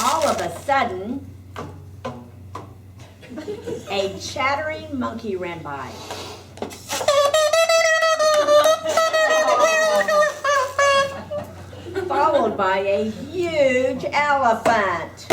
All of a sudden, a chattering monkey ran by. Followed by a huge elephant.